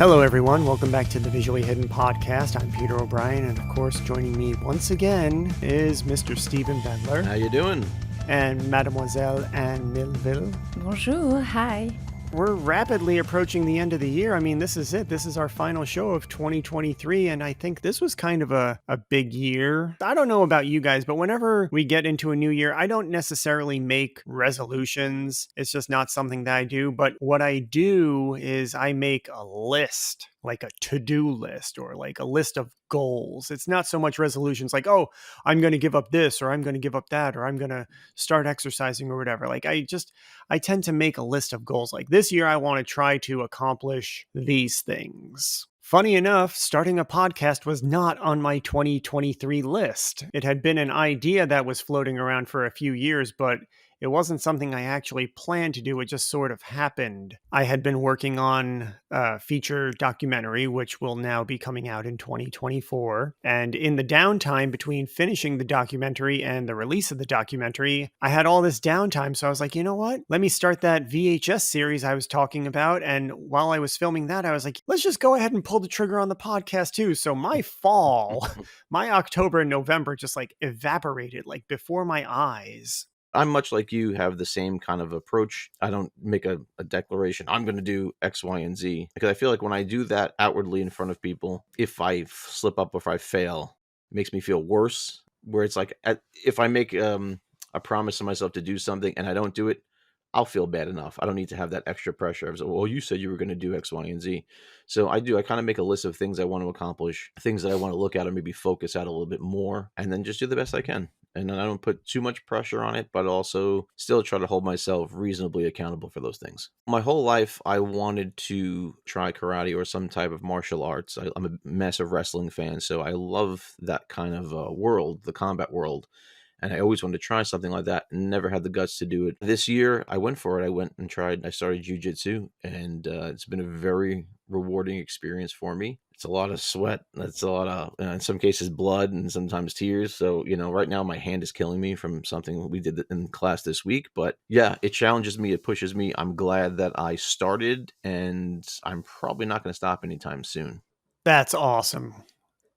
Hello, everyone. Welcome back to the Visually Hidden Podcast. I'm Peter O'Brien, and of course, joining me once again is Mr. Stephen Bendler. How you doing? And Mademoiselle Anne Milleville. Bonjour, hi. We're rapidly approaching the end of the year. I mean, this is it. This is our final show of 2023, and I think this was kind of a big year. I don't know about you guys, but whenever we get into a new year, I don't necessarily make resolutions. It's just not something that I do. But what I do is I make a list, like a to-do list or like a list of goals. It's not so much resolutions like, oh, I'm going to give up this or I'm going to give up that or I'm going to start exercising or whatever. Like I tend to make a list of goals. Like this year, I want to try to accomplish these things. Funny enough, starting a podcast was not on my 2023 list. It had been an idea that was floating around for a few years, but it wasn't something I actually planned to do. It just sort of happened. I had been working on a feature documentary, which will now be coming out in 2024. And in the downtime between finishing the documentary and the release of the documentary, I had all this downtime. So I was like, you know what? Let me start that VHS series I was talking about. And while I was filming that, I was like, let's just go ahead and pull the trigger on the podcast too. So my fall, my October and November just like evaporated like before my eyes. I'm much like you, have the same kind of approach. I don't make a declaration, I'm going to do X, Y, and Z. Because I feel like when I do that outwardly in front of people, if I slip up or if I fail, it makes me feel worse. Where it's like, if I make a promise to myself to do something and I don't do it, I'll feel bad enough. I don't need to have that extra pressure of, well, you said you were going to do X, Y, and Z. So I kind of make a list of things I want to accomplish, things that I want to look at or maybe focus out a little bit more, and then just do the best I can. And then I don't put too much pressure on it, but also still try to hold myself reasonably accountable for those things. My whole life, I wanted to try karate or some type of martial arts. I'm a massive wrestling fan, so I love that kind of world, the combat world. And I always wanted to try something like that and never had the guts to do it. This year, I went for it. I started jiu-jitsu, and it's been a very rewarding experience for me. It's a lot of sweat. That's a lot of, in some cases, blood and sometimes tears. So, right now my hand is killing me from something we did in class this week. But yeah, it challenges me. It pushes me. I'm glad that I started, and I'm probably not going to stop anytime soon. That's awesome.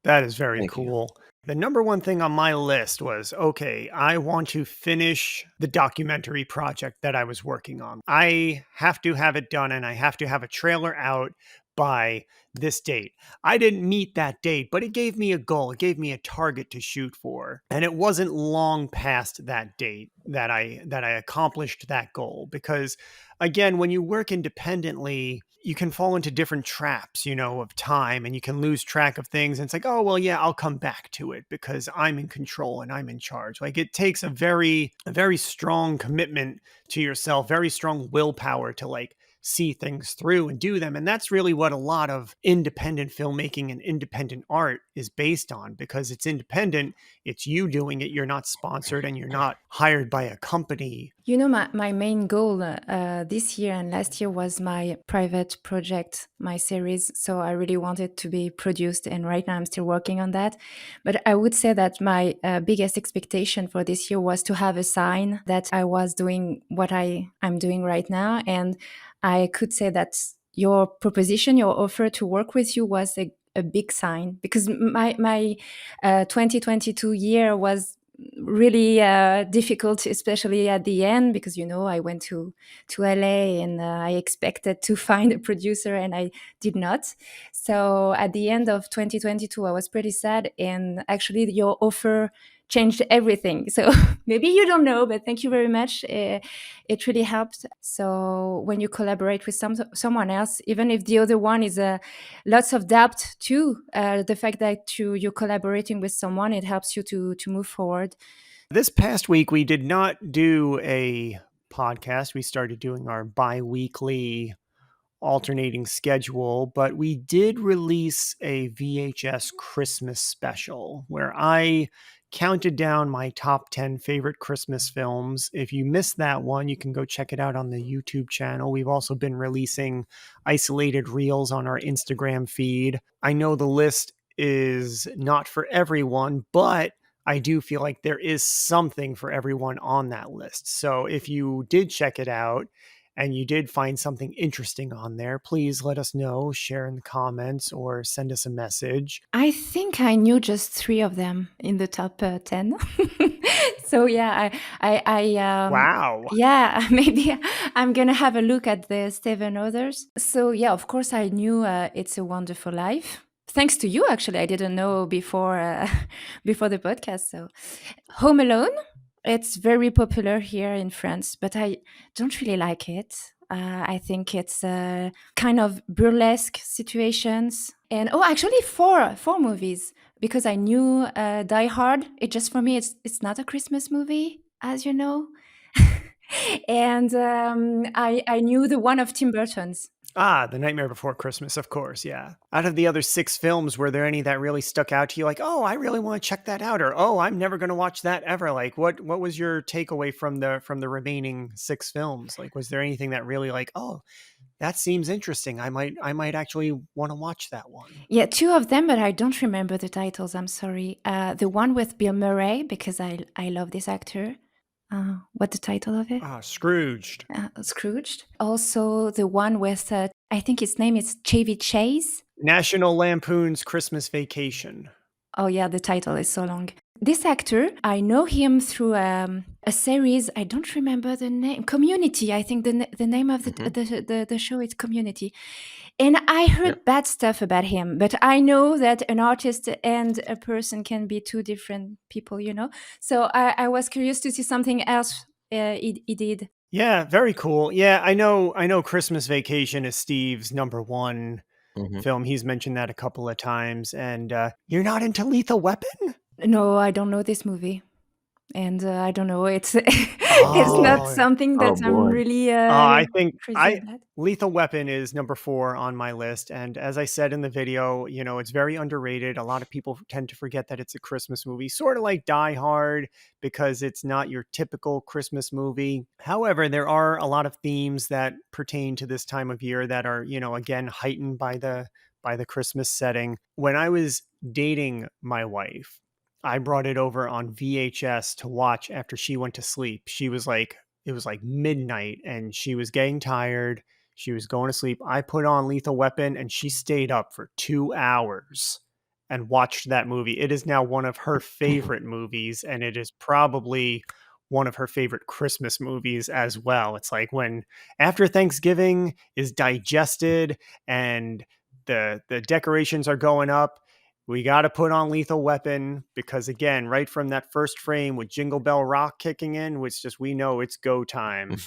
That is very Thank cool. you. The number one thing on my list was, okay, I want to finish the documentary project that I was working on. I have to have it done, and I have to have a trailer out by this date. I didn't meet that date, but it gave me a goal. It gave me a target to shoot for. And it wasn't long past that date that I accomplished that goal. Because again, when you work independently, you can fall into different traps, of time, and you can lose track of things. And it's like, oh, well, yeah, I'll come back to it because I'm in control and I'm in charge. Like it takes a very strong commitment to yourself, very strong willpower to like see things through and do them. And that's really what a lot of independent filmmaking and independent art is based on, because it's independent. It's you doing it. You're not sponsored and you're not hired by a company. My main goal this year and last year was my private project, my series. So I really wanted to be produced, and right now I'm still working on that. But I would say that my biggest expectation for this year was to have a sign that I was doing what I'm doing right now. And I could say that your proposition, your offer to work with you was a big sign, because my 2022 year was really difficult, especially at the end, because I went to LA and I expected to find a producer and I did not. So at the end of 2022 I was pretty sad, and actually your offer changed everything. So maybe you don't know, but thank you very much. It really helped. So when you collaborate with someone else, even if the other one is lots of doubt too, the fact that you're collaborating with someone, it helps you to move forward. This past week, we did not do a podcast. We started doing our bi-weekly alternating schedule, but we did release a VHS Christmas special where I counted down my top 10 favorite Christmas films. If you missed that one, you can go check it out on the YouTube channel. We've also been releasing isolated reels on our Instagram feed. I know the list is not for everyone, but I do feel like there is something for everyone on that list. So if you did check it out and you did find something interesting on there, please let us know, share in the comments, or send us a message. I think I knew just 3 of them in the top 10. So yeah, Wow. yeah, maybe I'm gonna have a look at the 7 others. So yeah, of course I knew It's a Wonderful Life. Thanks to you, actually, I didn't know before before the podcast. So Home Alone, it's very popular here in France, but I don't really like it. I think it's kind of burlesque situations. And oh, actually, four movies, because I knew Die Hard. It just, for me, it's not a Christmas movie, as you know. And I knew the one of Tim Burton's. Ah, The Nightmare Before Christmas, of course, yeah. Out of the other 6 films, were there any that really stuck out to you? Like, oh, I really want to check that out, or oh, I'm never going to watch that ever. Like, what was your takeaway from the remaining 6 films? Like, was there anything that really like, oh, that seems interesting. I might actually want to watch that one. Yeah, 2 of them, but I don't remember the titles. I'm sorry. The one with Bill Murray, because I love this actor. What the title of it? Ah, Scrooged. Scrooged. Also, the one with I think his name is Chevy Chase. National Lampoon's Christmas Vacation. Oh yeah, the title is so long. This actor, I know him through a series. I don't remember the name. Community. I think the name of the show is Community. And I heard bad stuff about him, but I know that an artist and a person can be 2 different people, you know. So I was curious to see something else he did. Yeah, very cool. Yeah, I know Christmas Vacation is Steve's number 1 film. He's mentioned that a couple of times. And you're not into Lethal Weapon? No, I don't know this movie. And I don't know, it's it's not something that I'm really I think crazy about. Lethal Weapon is number 4 on my list. And as I said in the video, you know, it's very underrated. A lot of people tend to forget that it's a Christmas movie, sort of like Die Hard, because it's not your typical Christmas movie. However, there are a lot of themes that pertain to this time of year that are, you know, again, heightened by the Christmas setting. When I was dating my wife, I brought it over on VHS to watch after she went to sleep. She was like, it was like midnight and she was getting tired. She was going to sleep. I put on Lethal Weapon and she stayed up for 2 hours and watched that movie. It is now one of her favorite movies, and it is probably one of her favorite Christmas movies as well. It's like when after Thanksgiving is digested and the decorations are going up, we got to put on Lethal Weapon, because again, right from that first frame with Jingle Bell Rock kicking in, which just, we know it's go time.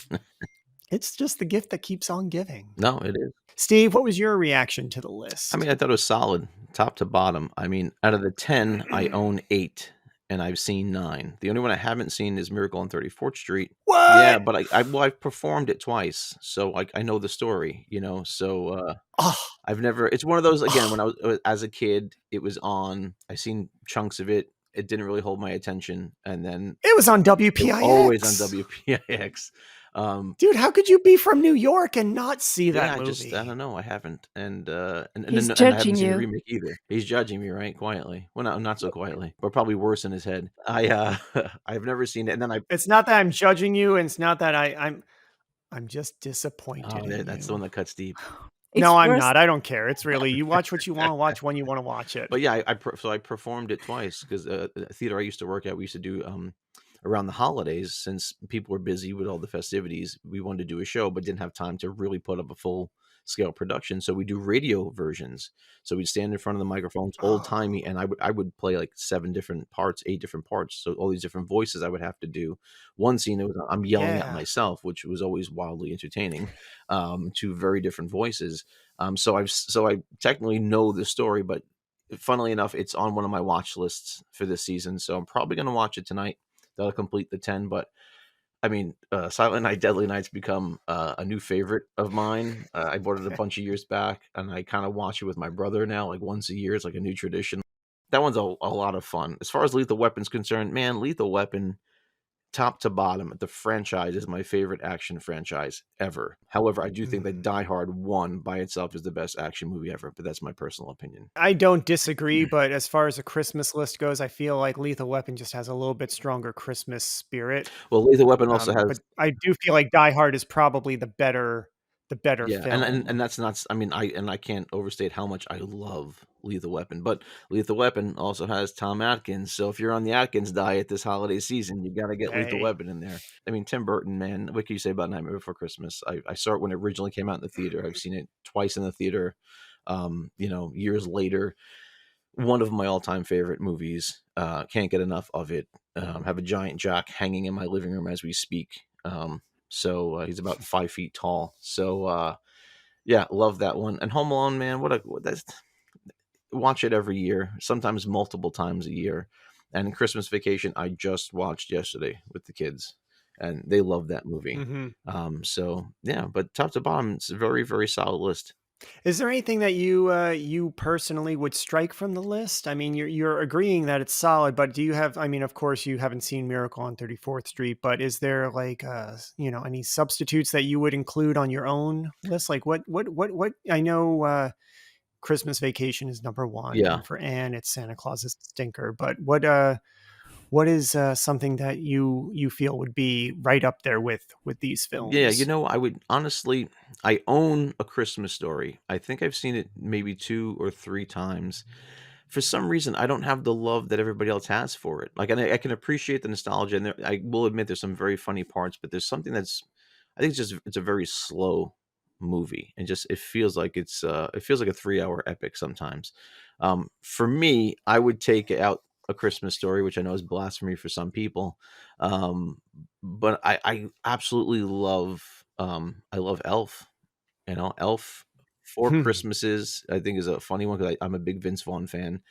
It's just the gift that keeps on giving. No, it is. Steve, what was your reaction to the list? I mean, I thought it was solid, top to bottom. I mean, out of the 10, I own 8, and I've seen 9. The only one I haven't seen is Miracle on 34th Street. What? Yeah, but I've performed it twice, so I know the story, you know. So I've never. It's one of those, again, when I was as a kid, it was on. I seen chunks of it. It didn't really hold my attention, and then it was on it was WPIX. always on WPIX. Dude, how could you be from New York and not see that movie? I don't know. I haven't, and He's and I judging haven't seen the you. remake either. He's judging me, right? Quietly. Well, not so quietly, but probably worse in his head. I've never seen it, and then It's not that I'm judging you, and it's not that I'm just disappointed in that's you. the one that cuts deep. It's No, I'm worse. not. I don't care. It's really, you watch what you want to watch when you want to watch it. But yeah, so I performed it twice, because the theater I used to work at, we used to do around the holidays, since people were busy with all the festivities. We wanted to do a show, but didn't have time to really put up a full scale production. So we do radio versions. So we'd stand in front of the microphones, old timey, and I would play like 8 different parts. So all these different voices I would have to do. One scene, I'm yelling at myself, which was always wildly entertaining. 2 very different voices. So I technically know the story, but funnily enough, it's on one of my watch lists for this season. So I'm probably going to watch it tonight. That'll complete the 10. But I mean, Silent Night, Deadly Night's become a new favorite of mine. I bought it a bunch of years back, and I kind of watch it with my brother now, like once a year. It's like a new tradition. That one's a lot of fun. As far as Lethal Weapon's concerned, man, Lethal Weapon, top to bottom, the franchise is my favorite action franchise ever. However, I do think that Die Hard 1 by itself is the best action movie ever, but that's my personal opinion. I don't disagree, but as far as a Christmas list goes, I feel like Lethal Weapon just has a little bit stronger Christmas spirit. Well, Lethal Weapon also has, But I do feel like Die Hard is probably the better yeah, film. and that's not. I mean, I can't overstate how much I love Lethal Weapon, but Lethal Weapon also has Tom Atkins. So if you're on the Atkins diet this holiday season, you got to get Lethal Hey. Weapon in there. I mean, Tim Burton, man, what can you say about Nightmare Before Christmas? I saw it when it originally came out in the theater. I've seen it twice in the theater. Years later, one of my all-time favorite movies. Can't get enough of it. Have a giant Jack hanging in my living room as we speak. So he's about 5 feet tall. So yeah, love that one. And Home Alone, man, that's, watch it every year, sometimes multiple times a year. And Christmas Vacation, I just watched yesterday with the kids, and they love that movie. So yeah, but top to bottom, it's a very, very solid list. Is there anything that you personally would strike from the list? I mean, you're agreeing that it's solid, but do you have? I mean, of course, you haven't seen Miracle on 34th Street, but is there like any substitutes that you would include on your own list? Like what? I know Christmas Vacation is number one, Yeah. and for Anne, it's Santa Claus is a stinker. But what is something that you feel would be right up there with these films? Yeah, I would honestly, I own A Christmas Story. I think I've seen it maybe 2 or 3 times. For some reason, I don't have the love that everybody else has for it. Like, and I can appreciate the nostalgia, and I will admit there's some very funny parts, but there's something I think it's a very slow movie, and just it feels like it feels like a 3-hour epic sometimes. For me, I would take out A Christmas Story, which I know is blasphemy for some people. But I absolutely love I love Elf. Elf Four Christmases, I think, is a funny one because I'm a big Vince Vaughn fan,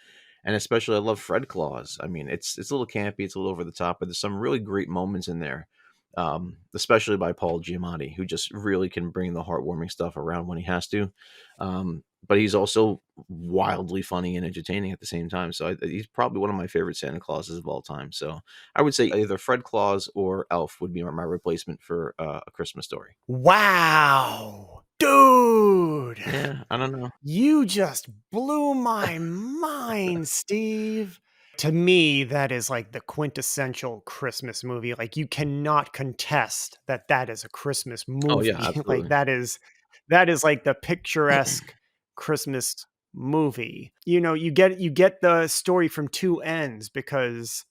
and especially I love Fred Claus. I mean, it's a little campy, it's a little over the top, but there's some really great moments in there, especially by Paul Giamatti, who just really can bring the heartwarming stuff around when he has to. But he's also wildly funny and entertaining at the same time. So he's probably one of my favorite Santa Clauses of all time. So I would say either Fred Claus or Elf would be my replacement for A Christmas Story. Wow, dude! Yeah, I don't know. You just blew my mind, Steve. To me, that is like the quintessential Christmas movie. Like, you cannot contest that is a Christmas Oh yeah, movie. absolutely. Like, that is like the picturesque Christmas movie. You get the story from two ends, because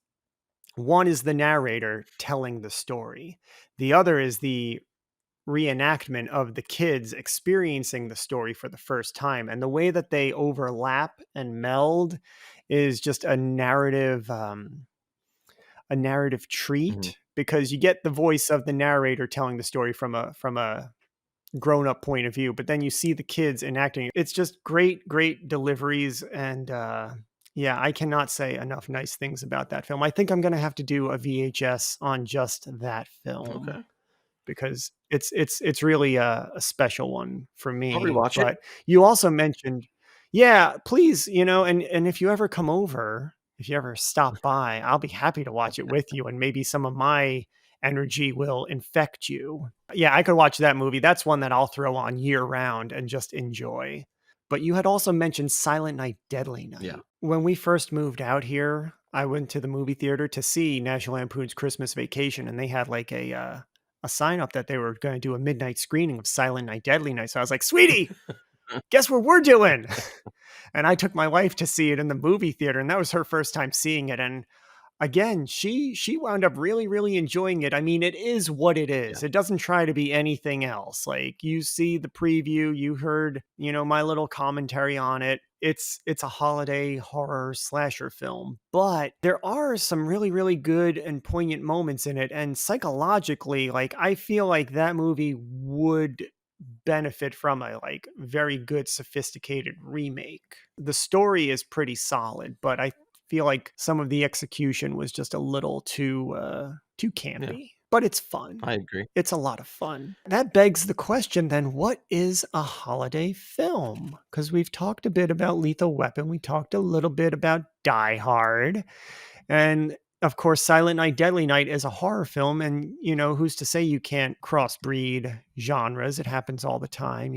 one is the narrator telling the story. The other is the reenactment of the kids experiencing the story for the first time, and the way that they overlap and meld is just a narrative treat, because you get the voice of the narrator telling the story from a grown-up point of view, but then you see the kids enacting. It's just great deliveries, and yeah, I cannot say enough nice things about that film. I think I'm gonna have to do a VHS on just that film. Okay. Because it's really a special one for I'll me. rewatch it. But you also mentioned, yeah, please, and if you ever come over, if you ever stop by, I'll be happy to watch it with you, and maybe some of my energy will infect you. Yeah, I could watch that movie. That's one that I'll throw on year round and just enjoy. But you had also mentioned Silent Night, Deadly Night. Yeah. When we first moved out here, I went to the movie theater to see National Lampoon's Christmas Vacation, and they had like a sign up that they were going to do a midnight screening of Silent Night, Deadly Night. So I was like, sweetie, guess what we're doing? And I took my wife to see it in the movie theater, and that was her first time seeing it. And again, she wound up really enjoying it. I mean, it is what it is. Yeah. It doesn't try to be anything else. Like, you see the preview, you heard, my little commentary on it. It's a holiday horror slasher film, but there are some really good and poignant moments in it. And psychologically, like, I feel like that movie would benefit from a like very good sophisticated remake. The story is pretty solid, but I feel like some of the execution was just a little too campy. Yeah. But it's fun. I agree. It's a lot of fun. That begs the question then, what is a holiday film? Because we've talked a bit about Lethal Weapon. We talked a little bit about Die Hard. And of course, Silent Night, Deadly Night is a horror film. And, who's to say you can't crossbreed genres? It happens all the time.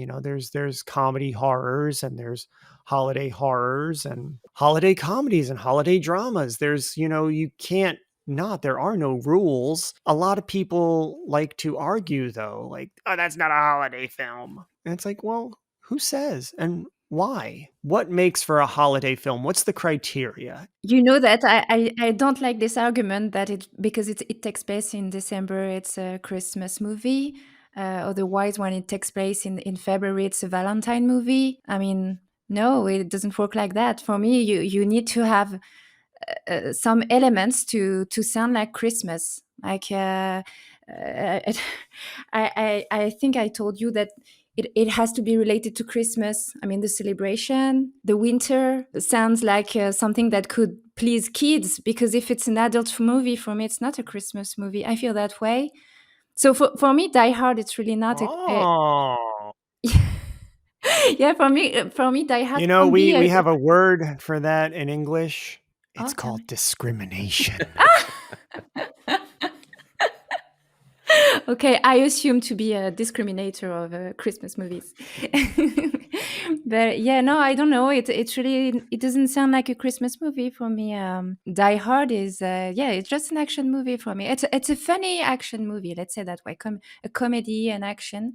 There's comedy horrors, and there's holiday horrors and holiday comedies and holiday dramas. There's, you can't not. There are no rules. A lot of people like to argue, though, like, oh, that's not a holiday film. And it's like, well, who says? And why? What makes for a holiday film? What's the criteria? You know that I don't like this argument that because it takes place in December, it's a Christmas movie. Otherwise, when it takes place in February, it's a Valentine movie. I mean, no, it doesn't work like that. For me, you need to have some elements to sound like Christmas. Like I think I told you that it has to be related to Christmas. I mean, the celebration, the winter sounds like something that could please kids, because if it's an adult movie, for me, it's not a Christmas movie. I feel that way. So for me, Die Hard, it's really not Oh. Yeah, for me, Die Hard can't we be have a word for that in English. It's tell called me. discrimination. Okay, I assume to be a discriminator of Christmas movies. But yeah, no, I don't know. It's really, it doesn't sound like a Christmas movie for me. Die Hard is it's just an action movie for me. It's a funny action movie, let's say that way, a comedy and action,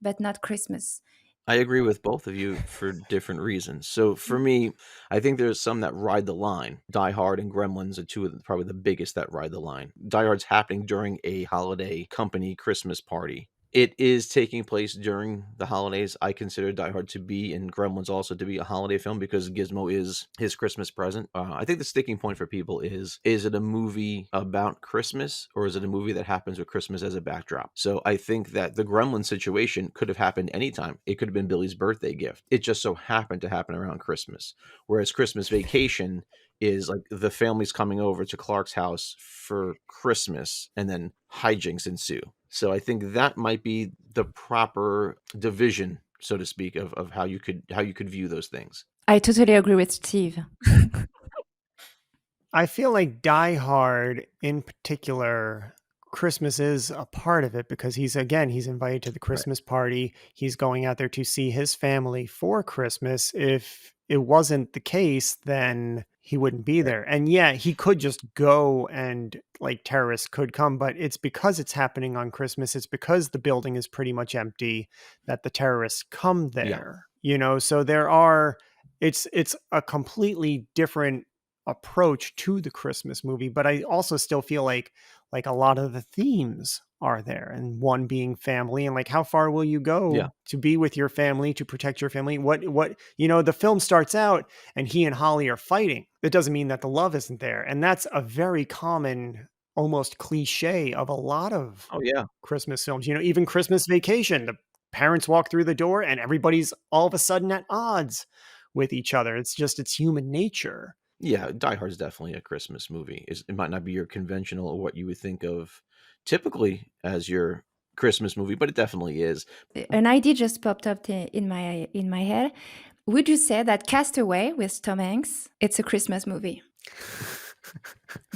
but not Christmas. I agree with both of you for different reasons. So for me, I think there's some that ride the line. Die Hard and Gremlins are two of probably the biggest that ride the line. Die Hard's happening during a holiday company Christmas party. It is taking place during the holidays. I consider Die Hard to be, and Gremlins also to be, a holiday film because Gizmo is his Christmas present. I think the sticking point for people is it a movie about Christmas, or is it a movie that happens with Christmas as a backdrop? So I think that the Gremlin situation could have happened anytime. It could have been Billy's birthday gift. It just so happened to happen around Christmas. Whereas Christmas Vacation is like the family's coming over to Clark's house for Christmas, and then hijinks ensue. So I think that might be the proper division, so to speak, of how you could view those things. I totally agree with Steve. I feel like Die Hard in particular, Christmas is a part of it, because he's invited to the Christmas party. He's going out there to see his family for Christmas. If it wasn't the case, then he wouldn't be there. And yeah, he could just go, and like terrorists could come, but it's because it's happening on Christmas. It's because the building is pretty much empty that the terrorists come there. So it's a completely different approach to the Christmas movie, but I also still feel like a lot of the themes are there, and one being family, and like, how far will you go to be with your family, to protect your family? What the film starts out and he and Holly are fighting. That doesn't mean that the love isn't there. And that's a very common, almost cliche of a lot of Christmas films. Even Christmas Vacation, the parents walk through the door and everybody's all of a sudden at odds with each other. It's human nature. Yeah, Die Hard is definitely a Christmas movie. It might not be your conventional, or what you would think of typically as your Christmas movie, but it definitely is. An idea just popped up in my head. Would you say that Castaway with Tom Hanks, it's a Christmas movie?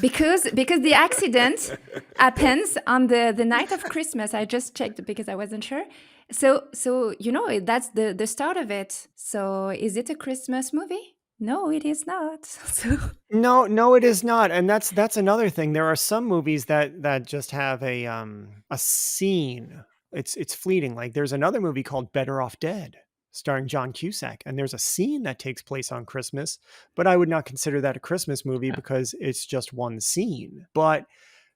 Because the accident happens on the night of Christmas. I just checked because I wasn't sure. So that's the start of it. So is it a Christmas movie? No, it is not. So No, it is not. And that's another thing. There are some movies that just have a scene. It's fleeting. Like there's another movie called Better Off Dead, starring John Cusack, and there's a scene that takes place on Christmas, but I would not consider that a Christmas movie because it's just one scene. But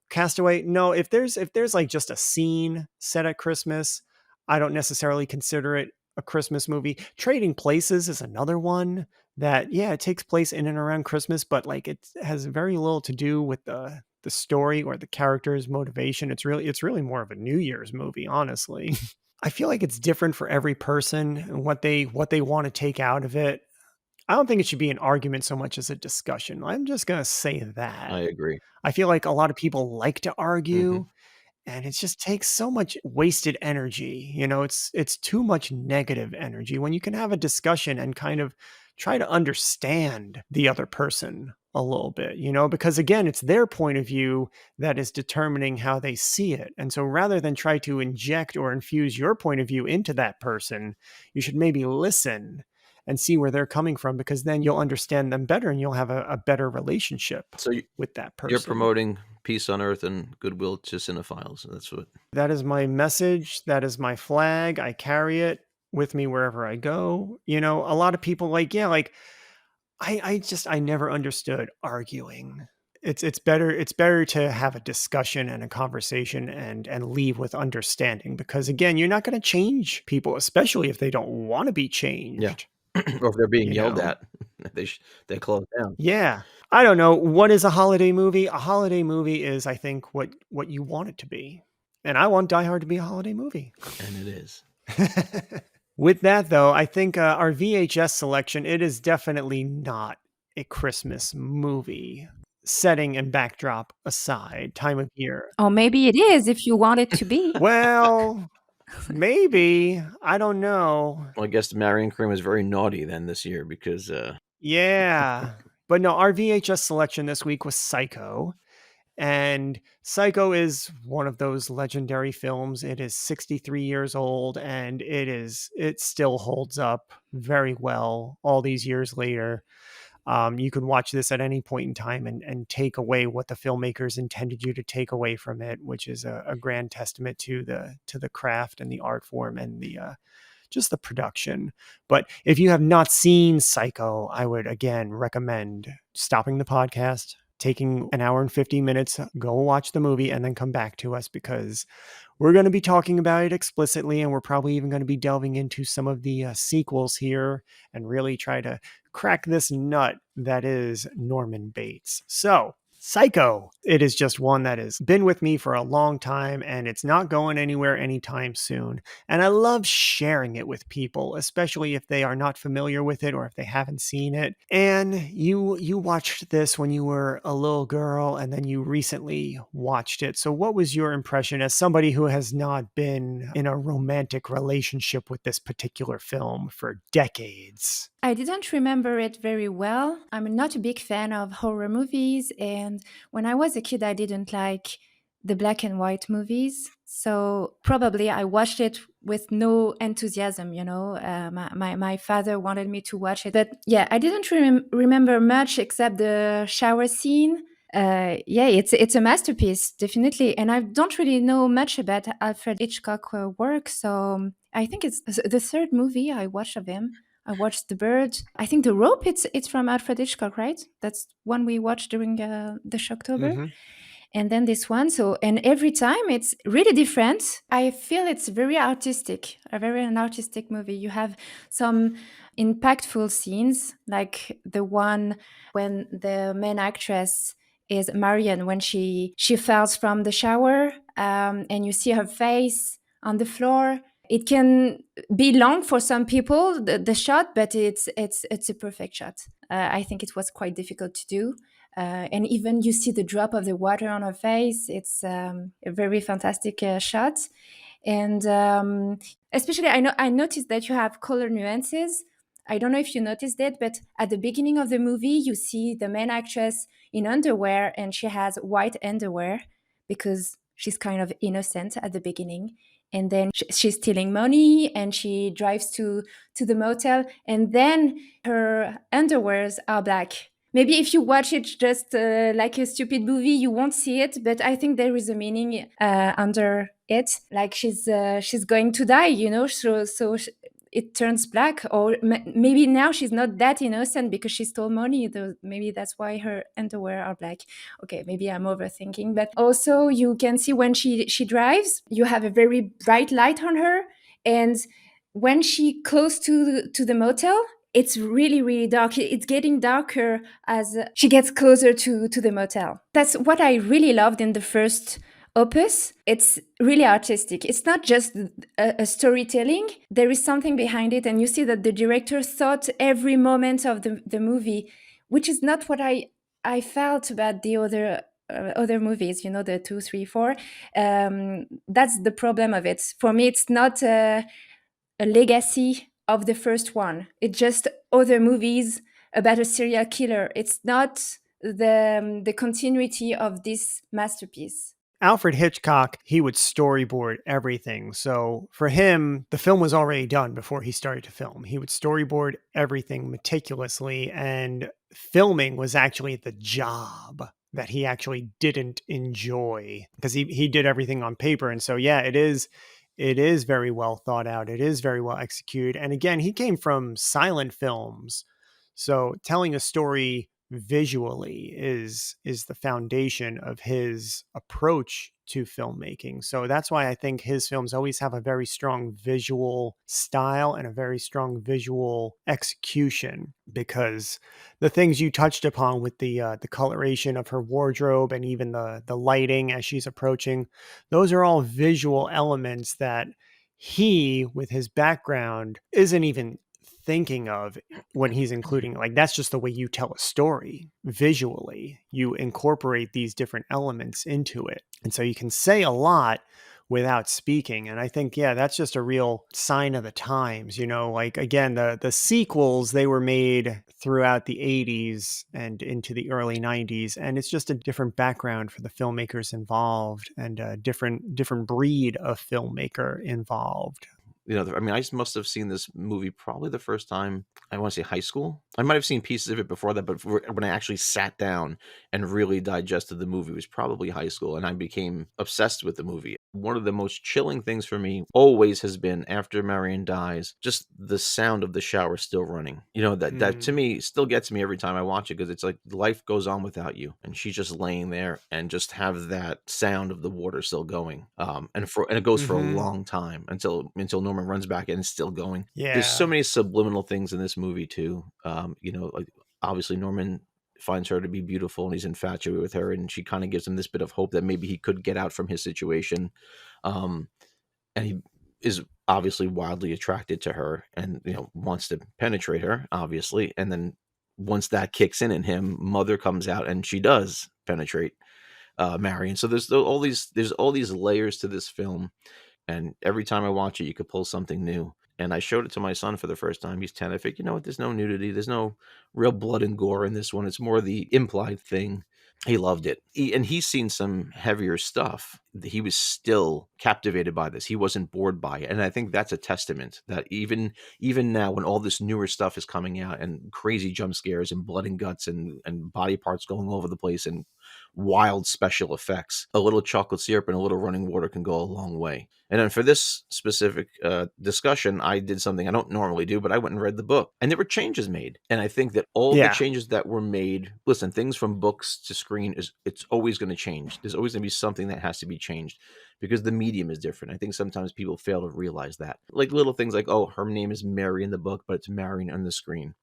Castaway, no, if there's like just a scene set at Christmas, I don't necessarily consider it a Christmas movie. Trading Places is another one that, it takes place in and around Christmas, but like it has very little to do with the story or the character's motivation. It's really more of a New Year's movie, honestly. I feel like it's different for every person and what they want to take out of it. I don't think it should be an argument so much as a discussion. I'm just going to say that. I agree. I feel like a lot of people like to argue, and it just takes so much wasted energy. It's too much negative energy when you can have a discussion and kind of try to understand the other person a little bit, because again, it's their point of view that is determining how they see it. And so rather than try to inject or infuse your point of view into that person, you should maybe listen and see where they're coming from, because then you'll understand them better and you'll have a better relationship with that person. You're promoting peace on earth and goodwill to cinephiles. That is my message. That is my flag. I carry it with me wherever I go. A lot of people I never understood arguing. It's better to have a discussion and a conversation and leave with understanding, because again, you're not going to change people, especially if they don't want to be changed. Yeah. Or if they're being yelled at, they close down. Yeah. I don't know. What is a holiday movie? A holiday movie is, I think, what you want it to be. And I want Die Hard to be a holiday movie. And it is. With that, though, I think our VHS selection, it is definitely not a Christmas movie. Setting and backdrop aside, time of year. Or maybe it is if you want it to be. Well, maybe. I don't know. Well, I guess Marion Cream is very naughty then this year because... Yeah. But no, our VHS selection this week was Psycho. And Psycho is one of those legendary films. It is 63 years old, and it still holds up very well all these years later. You can watch this at any point in time and take away what the filmmakers intended you to take away from it, which is a grand testament to the craft and the art form and the just the production. But if you have not seen Psycho, I would again recommend stopping the podcast, taking an hour and 50 minutes, go watch the movie, and then come back to us, because we're going to be talking about it explicitly, and we're probably even going to be delving into some of the sequels here and really try to crack this nut that is Norman Bates. So, Psycho, it is just one that has been with me for a long time, and it's not going anywhere anytime soon. And I love sharing it with people, especially if they are not familiar with it or if they haven't seen it. And you watched this when you were a little girl, and then you recently watched it. So what was your impression as somebody who has not been in a romantic relationship with this particular film for decades? I didn't remember it very well. I'm not a big fan of horror movies, and when I was a kid, I didn't like the black and white movies. So probably I watched it with no enthusiasm, my father wanted me to watch it. But yeah, I didn't remember much except the shower scene. It's a masterpiece, definitely. And I don't really know much about Alfred Hitchcock work. So I think it's the third movie I watched of him. I watched The Bird. I think The Rope, it's from Alfred Hitchcock, right? That's one we watched during the Shocktober. Mm-hmm. And then this one. And every time it's really different. I feel it's very artistic, an artistic movie. You have some impactful scenes, like the one when the main actress is Marion, when she falls from the shower, and you see her face on the floor. It can be long for some people, the shot, but it's a perfect shot. I think it was quite difficult to do. And even you see the drop of the water on her face. It's a very fantastic shot. And especially, I noticed that you have color nuances. I don't know if you noticed it, but at the beginning of the movie, you see the main actress in underwear, and she has white underwear because she's kind of innocent at the beginning. And then she's stealing money, and she drives to the motel, and then her underwears are black. Maybe if you watch it just like a stupid movie, you won't see it, but I think there is a meaning under it. Like she's going to die, so it turns black. Or maybe now she's not that innocent because she stole money. Maybe that's why her underwear are black. Okay, maybe I'm overthinking. But also you can see when she drives, you have a very bright light on her. And when she goes to the motel, it's really, really dark. It's getting darker as she gets closer to the motel. That's what I really loved in the first opus. It's really artistic. It's not just a storytelling. There is something behind it, and you see that the director thought every moment of the movie, which is not what I felt about the other movies, the 2, 3, 4. That's the problem of it. For me, it's not a legacy of the first one. It's just other movies about a serial killer. It's not the continuity of this masterpiece. Alfred Hitchcock, he would storyboard everything. So for him, the film was already done before he started to film. He would storyboard everything meticulously, and filming was actually the job that he actually didn't enjoy because he did everything on paper. And so, yeah, it is very well thought out. It is very well executed. And again, he came from silent films. So telling a story visually is the foundation of his approach to filmmaking. So that's why I think his films always have a very strong visual style and a very strong visual execution, because the things you touched upon with the coloration of her wardrobe and even the lighting as she's approaching, those are all visual elements that he, with his background, isn't even thinking of when he's including. Like, that's just the way you tell a story visually. You incorporate these different elements into it, and so you can say a lot without speaking. And I think, yeah, that's just a real sign of the times. Like, again, the sequels, they were made throughout the 80s and into the early 90s, and it's just a different background for the filmmakers involved, and a different breed of filmmaker involved. I mean, I must have seen this movie probably the first time, I want to say high school. I might have seen pieces of it before that, but when I actually sat down and really digested the movie was probably high school, and I became obsessed with the movie. One of the most chilling things for me always has been, after Marion dies, just the sound of the shower still running. That to me still gets me every time I watch it, because it's like life goes on without you, and she's just laying there, and just have that sound of the water still going. And it goes for a long time until Norman runs back and it's still going. Yeah. There's so many subliminal things in this movie too. Like, obviously Norman finds her to be beautiful and he's infatuated with her, and she kind of gives him this bit of hope that maybe he could get out from his situation. And he is obviously wildly attracted to her, and wants to penetrate her, obviously. And then once that kicks in him, Mother comes out and she does penetrate Marion. So there's all these layers to this film, and every time I watch it, you could pull something new. And I showed it to my son for the first time. He's 10. I think, you know what? There's no nudity. There's no real blood and gore in this one. It's more the implied thing. He loved it. And he's seen some heavier stuff. He was still captivated by this. He wasn't bored by it. And I think that's a testament that even now, when all this newer stuff is coming out, and crazy jump scares and blood and guts and body parts going all over the place and wild special effects, a little chocolate syrup and a little running water can go a long way. And then for this specific discussion, I did something I don't normally do, but I went and read the book, and there were changes made. And I think that all the changes that were made, listen, things from books to screen, it's always going to change. There's always going to be something that has to be changed, because the medium is different. I think sometimes people fail to realize that. Like little things like, oh, her name is Mary in the book, but it's Marion on the screen.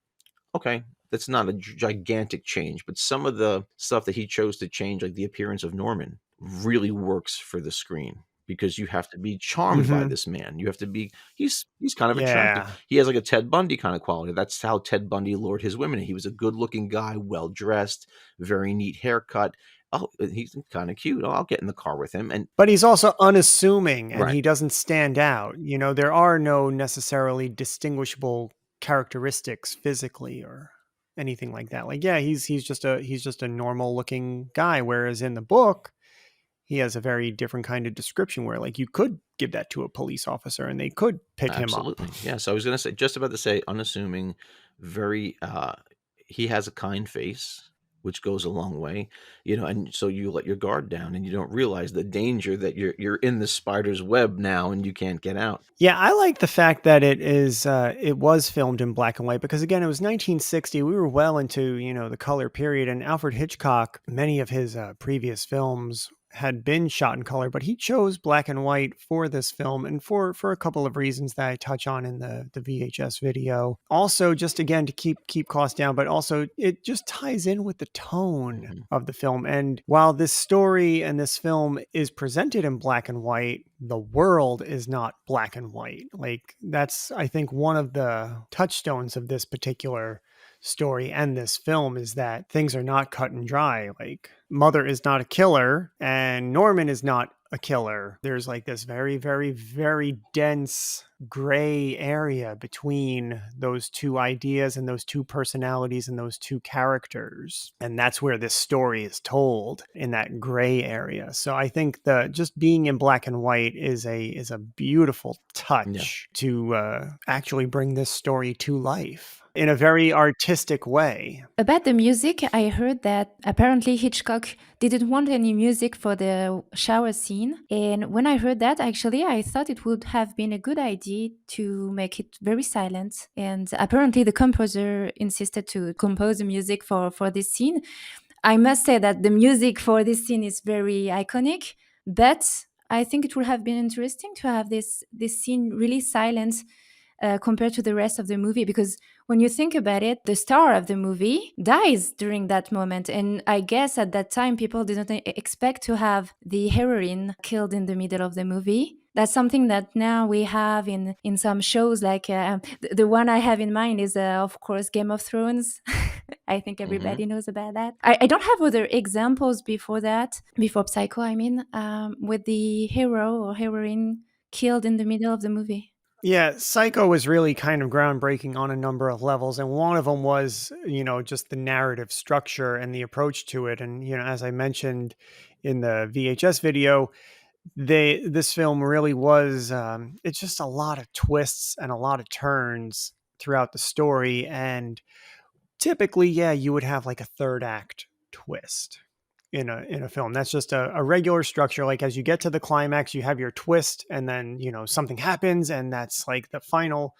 Okay, that's not a gigantic change, but some of the stuff that he chose to change, like the appearance of Norman, really works for the screen, because you have to be charmed by this man. You have to be, he's kind of attractive. He has like a Ted Bundy kind of quality. That's how Ted Bundy lured his women. He was a good looking guy, well dressed, very neat haircut. Oh, he's kind of cute. Oh, I'll get in the car with him. But he's also unassuming, and he doesn't stand out. There are no necessarily distinguishable characteristics physically or anything like that. Like, yeah, he's just a normal looking guy, whereas in the book he has a very different kind of description where, like, you could give that to a police officer and they could pick him up. Yeah, so I was just about to say unassuming, very he has a kind face, which goes a long way, and so you let your guard down and you don't realize the danger that you're in the spider's web now and you can't get out. Yeah, I like the fact that it was filmed in black and white, because again, it was 1960. We were well into, the color period, and Alfred Hitchcock, many of his previous films had been shot in color, but he chose black and white for this film, and for a couple of reasons that I touch on in the VHS video. Also, just again to keep costs down, but also it just ties in with the tone of the film. And while this story and this film is presented in black and white, the world is not black and white. Like, that's, I think, one of the touchstones of this particular story and this film is that things are not cut and dry. Like, Mother is not a killer and Norman is not a killer. There's like this very, very, very dense gray area between those two ideas and those two personalities and those two characters. And that's where this story is told, in that gray area. So I think the just being in black and white is a beautiful touch to actually bring this story to life in a very artistic way. About the music, I heard that apparently Hitchcock didn't want any music for the shower scene. And when I heard that, actually, I thought it would have been a good idea to make it very silent. And apparently, the composer insisted to compose the music for this scene. I must say that the music for this scene is very iconic, but I think it would have been interesting to have this scene really silent compared to the rest of the movie, because when you think about it, the star of the movie dies during that moment, and I guess at that time people didn't expect to have the heroine killed in the middle of the movie. That's something that now we have in some shows, like the one I have in mind is of course Game of Thrones. I think everybody knows about that. I don't have other examples before that, before Psycho, I mean, with the hero or heroine killed in the middle of the movie. Yeah, Psycho was really kind of groundbreaking on a number of levels. And one of them was, just the narrative structure and the approach to it. And, as I mentioned in the VHS video, this film really was, it's just a lot of twists and a lot of turns throughout the story. And typically, you would have like a third act twist in a film. That's just a regular structure. Like, as you get to the climax, you have your twist, and then something happens, and that's like the final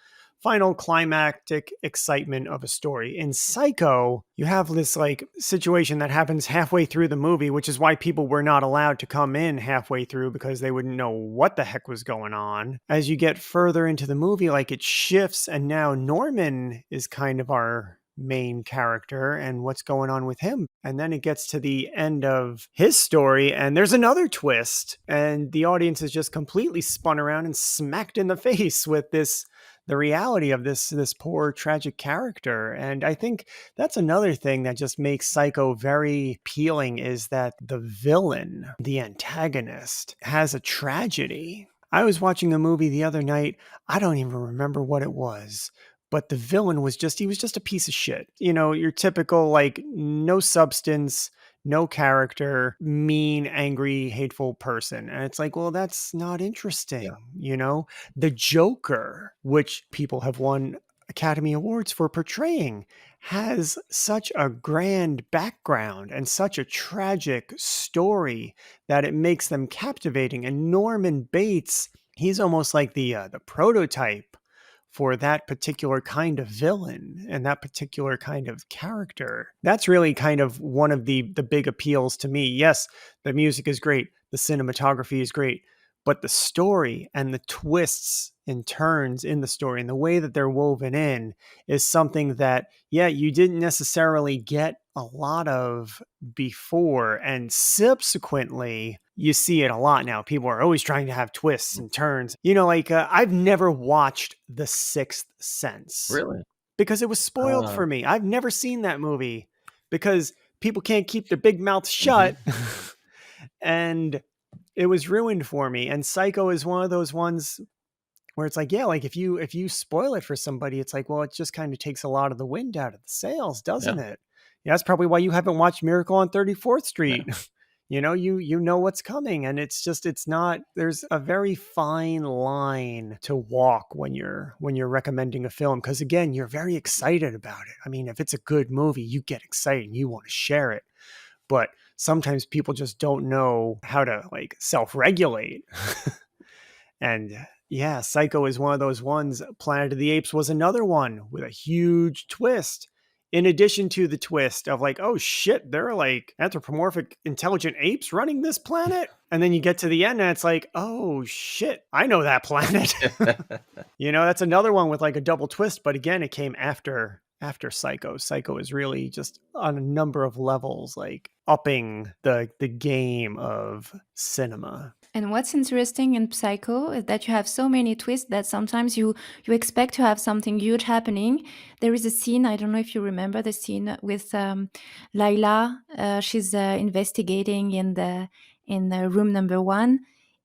climactic excitement of a story. In Psycho, you have this like situation that happens halfway through the movie, which is why people were not allowed to come in halfway through, because they wouldn't know what the heck was going on. As you get further into the movie, like, it shifts, and now Norman is kind of our main character and what's going on with him. And then it gets to the end of his story and there's another twist, and the audience is just completely spun around and smacked in the face with the reality of this poor tragic character. And I think that's another thing that just makes Psycho very appealing, is that the villain, the antagonist, has a tragedy. I was watching the movie the other night. I don't even remember what it was, but the villain he was just a piece of shit. Your typical, like, no substance, no character, mean, angry, hateful person. And it's like, well, that's not interesting. The Joker, which people have won Academy Awards for portraying, has such a grand background and such a tragic story that it makes them captivating. And Norman Bates, he's almost like the prototype for that particular kind of villain and that particular kind of character. That's really kind of one of the big appeals to me. Yes, the music is great, the cinematography is great, but the story and the twists and turns in the story and the way that they're woven in is something that, you didn't necessarily get a lot of before, and subsequently you see it a lot now. People are always trying to have twists and turns. I've never watched The Sixth Sense. Really? Because it was spoiled for me. I've never seen that movie because people can't keep their big mouths shut. And it was ruined for me. And Psycho is one of those ones where it's like, like if you spoil it for somebody, it's like, well, it just kind of takes a lot of the wind out of the sails, doesn't it? Yeah, that's probably why you haven't watched Miracle on 34th Street. Yeah. You know what's coming, and it's not, there's a very fine line to walk when you're recommending a film, because again, you're very excited about it. I mean, if it's a good movie, you get excited and you want to share it. But sometimes people just don't know how to like self-regulate. And Psycho is one of those ones. Planet of the Apes was another one with a huge twist. In addition to the twist of like, oh shit, there are like anthropomorphic intelligent apes running this planet. And then you get to the end and it's like, oh shit, I know that planet. That's another one with like a double twist. But again, it came after Psycho. Psycho is really just on a number of levels, like upping the game of cinema. And what's interesting in Psycho is that you have so many twists that sometimes you expect to have something huge happening. There is a scene, I don't know if you remember the scene with Lila. She's investigating in the room number one,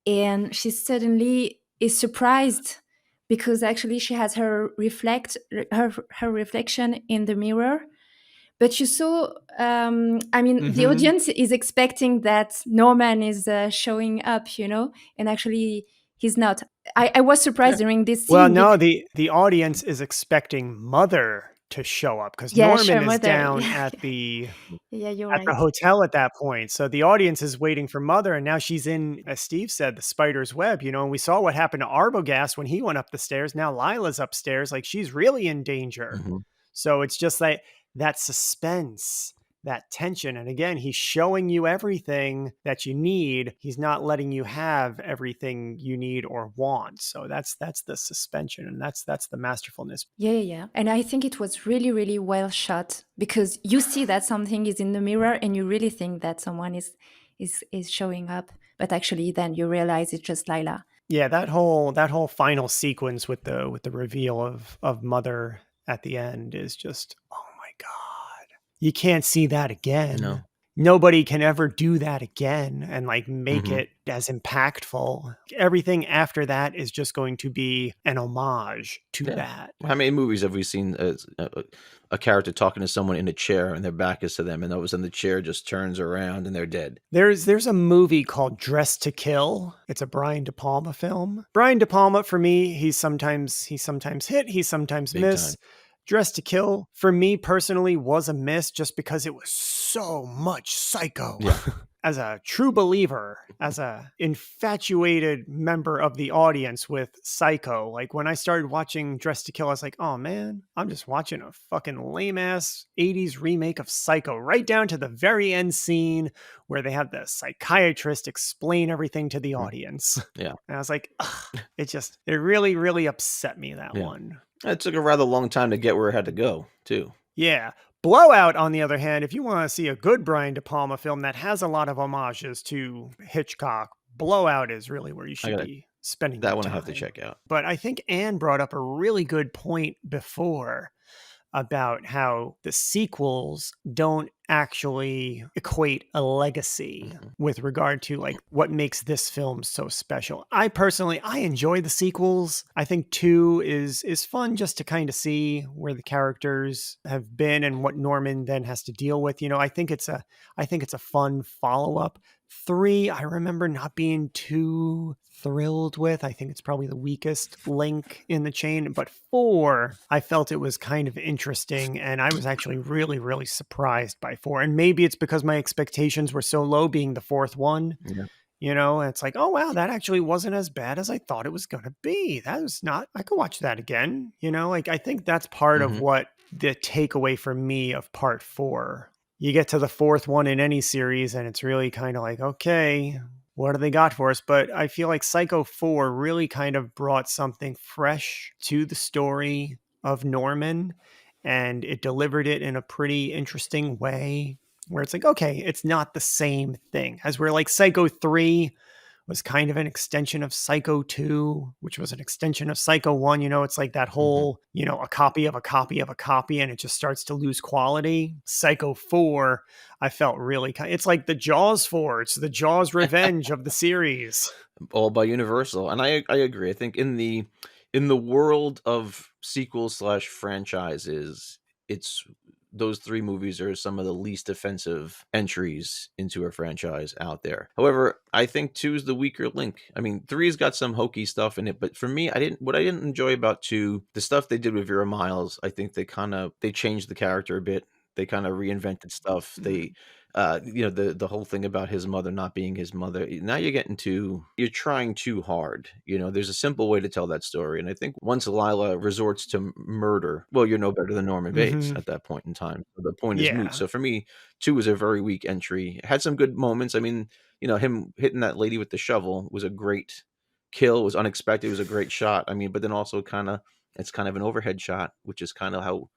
and she suddenly is surprised because actually she has her reflection in the mirror. But you saw, I mean, the Mm-hmm. audience is expecting that Norman is showing up, and actually he's not. I was Yeah. surprised during this Well, scene. no, the audience is expecting Mother to show up because Yeah, sure, Norman is mother. down Yeah, yeah, you're at the right. hotel at that point. So the audience is waiting for Mother, and now she's in, as Steve said, the spider's web, and we saw what happened to Arbogast when he went up the stairs. Now Lila's upstairs, like she's really in danger. Hmm. So it's just like that suspense, that tension. And again, he's showing you everything that you need. He's not letting you have everything you need or want. So that's the suspension, and that's the masterfulness. Yeah, yeah, yeah. And I think it was really, really well shot because you see that something is in the mirror, and you really think that someone is showing up, but actually then you realize it's just Lila. Yeah, that whole final sequence with the reveal of Mother at the end is just, oh my god. You can't see that again. No. Nobody can ever do that again and like make Hmm. it as impactful. Everything after that is just going to be an homage to Yeah. that. How many movies have we seen a character talking to someone in a chair and their back is to them, and all of a sudden the chair just turns around and they're dead? There's a movie called Dress to Kill. It's a Brian De Palma film. Brian De Palma, for me, he's sometimes hit, he's sometimes Big time. miss. Dress to Kill, for me personally, was a miss just because it was so much Psycho. Yeah. As a true believer, as a infatuated member of the audience with Psycho, like when I started watching Dress to Kill, I was like, oh man, I'm just watching a fucking lame ass 80s remake of Psycho, right down to the very end scene where they have the psychiatrist explain everything to the Mm. audience. Yeah. And I was like, ugh, it really, really upset me, that Yeah. one. It took a rather long time to get where it had to go, too. Yeah. Blowout, on the other hand, if you want to see a good Brian De Palma film that has a lot of homages to Hitchcock, Blowout is really where you should be spending That your one I time. have to check out. But I think Anne brought up a really good point before about how the sequels don't actually equate a legacy Mhm. with regard to like what makes this film so special. I personally, I enjoy the sequels. I think 2 is fun just to kind of see where the characters have been and what Norman then has to deal with. I think it's a fun follow-up. 3, I remember not being too thrilled with. I think it's probably the weakest link in the chain. But 4, I felt it was kind of interesting, and I was actually really, really surprised by 4. And maybe it's because my expectations were so low, being the fourth one. Yeah. And it's like, oh wow, that actually wasn't as bad as I thought it was gonna be. That was not. I could watch that again. Like I think that's part of Mhm. what the takeaway for me of part 4. You get to the fourth one in any series, and it's really kind of like, okay, what do they got for us? But I feel like Psycho 4 really kind of brought something fresh to the story of Norman, and it delivered it in a pretty interesting way where it's like, okay, it's not the same thing. As we're like, Psycho 3 was kind of an extension of Psycho 2, which was an extension of Psycho 1. It's like that whole, a copy of a copy of a copy, and it just starts to lose quality. Psycho 4, I felt really it's like the Jaws 4. It's the Jaws revenge of the series. All by Universal, and I agree. I think in the world of sequels slash franchises, it's those 3 movies are some of the least offensive entries into a franchise out there. However, I think 2 is the weaker link. I mean, 3's got some hokey stuff in it, but for me, what I didn't enjoy about 2, the stuff they did with Vera Miles, I think they changed the character a bit. They kind of reinvented stuff. They the whole thing about his mother not being his mother. Now you're trying too hard. There's a simple way to tell that story, and I think once Lila resorts to murder, well, you're no better than Norman Bates Mm-hmm. at that point in time. So the point is moot. Yeah. So for me, 2 was a very weak entry. It had some good moments. I mean, him hitting that lady with the shovel was a great kill. It was unexpected. It was a great shot. I mean, but then also it's kind of an overhead shot, which is kind of how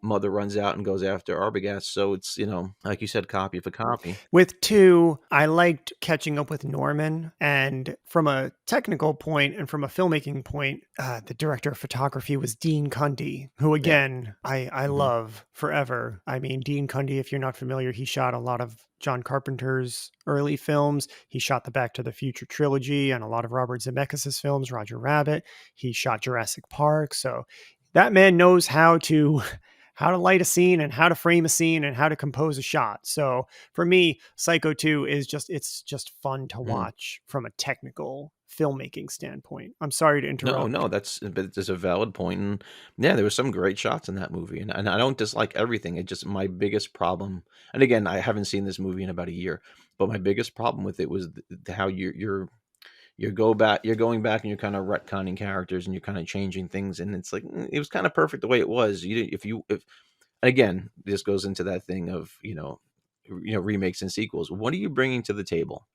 mother runs out and goes after Arbogast. So it's, like you said, copy for copy. With 2, I liked catching up with Norman, and from a technical point and from a filmmaking point, the director of photography was Dean Cundey, who Yeah. again I love forever. I mean, Dean Cundey, if you're not familiar, he shot a lot of John Carpenter's early films. He shot the Back to the Future trilogy and a lot of Robert Zemeckis' films, Roger Rabbit. He shot Jurassic Park. So that man knows how to light a scene and how to frame a scene and how to compose a shot. So for me, Psycho 2 is it's just fun to watch from a technical filmmaking standpoint. I'm sorry to interrupt. No, that's a valid point. And yeah, there were some great shots in that movie. And I don't dislike everything. It just, my biggest problem, and again, I haven't seen this movie in about a year, but my biggest problem with it was how you're going back and you're kind of retconning characters and you're kind of changing things. And it's like, it was kind of perfect the way it was. If again, this goes into that thing of, remakes and sequels. What are you bringing to the table?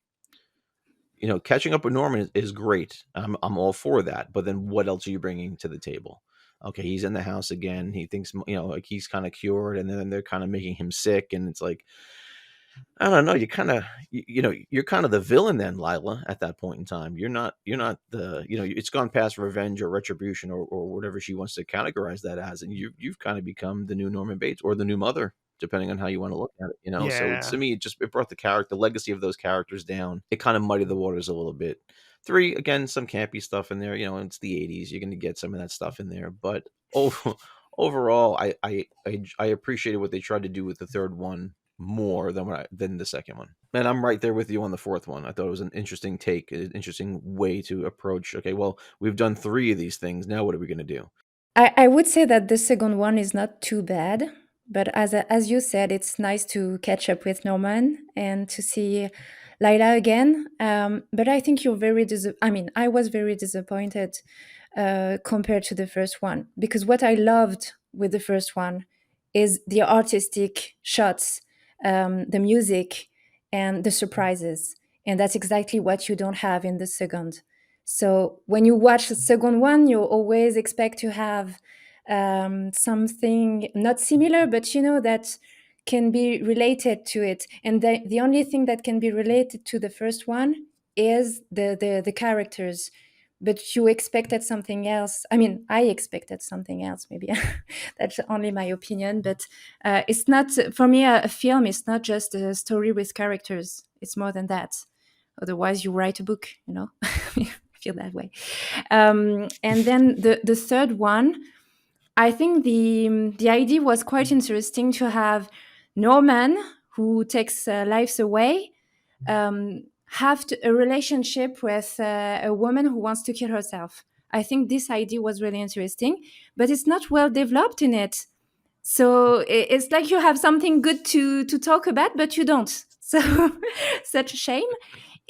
Catching up with Norman is great. I'm all for that. But then what else are you bringing to the table? Okay, he's in the house again. He thinks, like he's kind of cured, and then they're kind of making him sick. And it's like, I don't know. You kind of, you're kind of the villain then, Lila. At that point in time, you're not the, it's gone past revenge or retribution or whatever she wants to categorize that as, and you've kind of become the new Norman Bates or the new mother, depending on how you want to look at it. So Yeah. to me, it brought the legacy of those characters down. It kind of muddied the waters a little bit. 3, again, some campy stuff in there. It's the 80s. You're going to get some of that stuff in there, but overall, I appreciated what they tried to do with the third one more than the second one. And I'm right there with you on the fourth one. I thought it was an interesting take, an interesting way to approach. Okay, well, we've done 3 of these things. Now what are we going to do? I would say that the second one is not too bad, but as you said, it's nice to catch up with Norman and to see Lila again. But I think I was very disappointed compared to the first one, because what I loved with the first one is the artistic shots, the music, and the surprises, and that's exactly what you don't have in the second. So when you watch the second one, you always expect to have something not similar, but that can be related to it. And the only thing that can be related to the first one is the characters. But you expected something else. I mean, I expected something else. Maybe that's only my opinion. But it's not, for me, a film is not just a story with characters. It's more than that. Otherwise, you write a book. I feel that way. And then the third one, I think the idea was quite interesting to have Norman, who takes lives away, have a relationship with a woman who wants to kill herself. I think this idea was really interesting, but it's not well developed in it. So it's like you have something good to talk about, but you don't. So such a shame.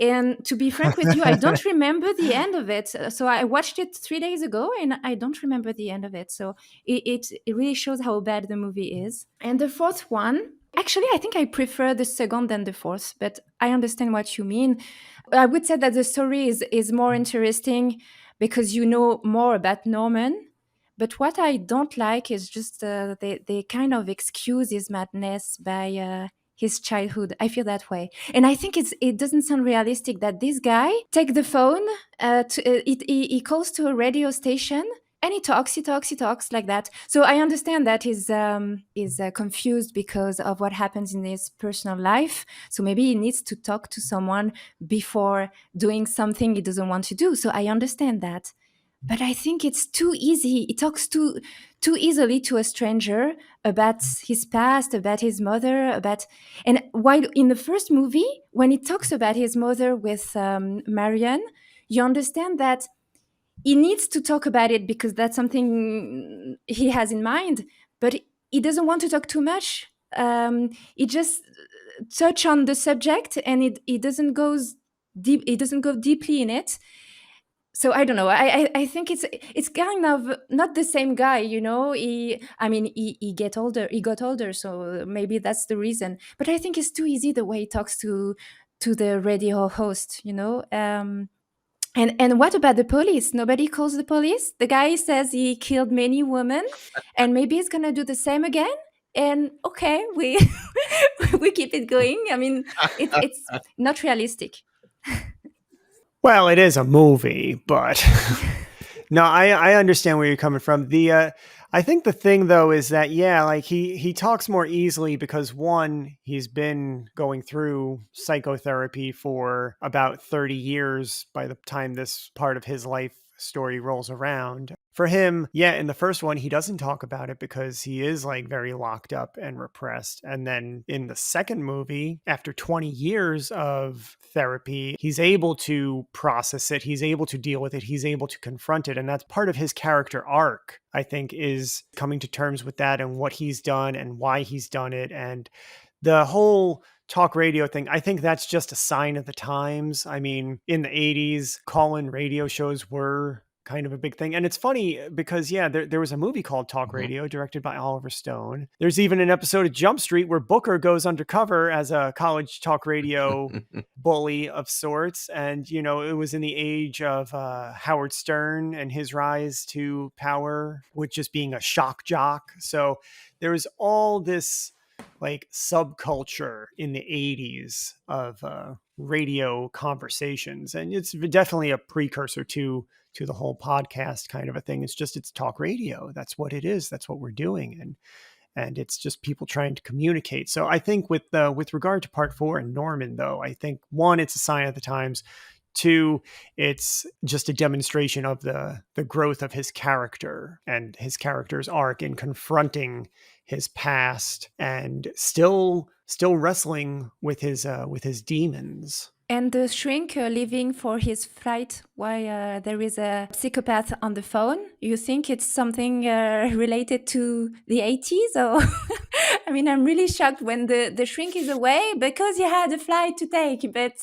And to be frank with you, I don't remember the end of it. So I watched it 3 days ago, and I don't remember the end of it. So it really shows how bad the movie is. And the fourth one, actually, I think I prefer the second than the fourth, but I understand what you mean. I would say that the story is more interesting because you know more about Norman. But what I don't like is just they kind of excuse his madness by his childhood. I feel that way, and I think it doesn't sound realistic that this guy take the phone. He calls to a radio station and he talks like that. So I understand that he's confused because of what happens in his personal life. So maybe he needs to talk to someone before doing something he doesn't want to do. So I understand that. But I think it's too easy. He talks too easily to a stranger about his past, about his mother, and while in the first movie, when he talks about his mother with Marianne, you understand that he needs to talk about it because that's something he has in mind, but he doesn't want to talk too much. He just touch on the subject, and it doesn't go deep. It doesn't go deeply in it. So I don't know. I think it's kind of not the same guy, he get older. He got older, so maybe that's the reason. But I think it's too easy the way he talks to the radio host. And what about the police? Nobody calls the police. The guy says he killed many women, and maybe he's gonna do the same again. And okay, we we keep it going. I mean, it's not realistic. Well, it is a movie, but no, I understand where you're coming from. I think the thing though is that yeah, like he talks more easily because one, he's been going through psychotherapy for about 30 years by the time this part of his life story rolls around. For him, yeah, in the first one, he doesn't talk about it because he is like very locked up and repressed. And then in the second movie, after 20 years of therapy, he's able to process it. He's able to deal with it. He's able to confront it. And that's part of his character arc, I think, is coming to terms with that and what he's done and why he's done it. And the whole talk radio thing, I think that's just a sign of the times. I mean, in the 80s, call-in radio shows were kind of a big thing. And it's funny because, yeah, there was a movie called Talk Radio directed by Oliver Stone. There's even an episode of Jump Street where Booker goes undercover as a college talk radio bully of sorts. And, you know, it was in the age of Howard Stern and his rise to power with just being a shock jock. So there was all this like subculture in the 80s of radio conversations, and it's definitely a precursor to the whole podcast kind of a thing. It's talk radio. That's what it is. That's what we're doing. And it's just people trying to communicate. So I think with regard to part 4 and Norman, though, I think one, it's a sign of the times. Two, it's just a demonstration of the growth of his character and his character's arc in confronting his past and still wrestling with his demons. And the shrink leaving for his flight while there is a psychopath on the phone. You think it's something related to the 80s? Or I mean, I'm really shocked when the shrink is away because he had a flight to take. But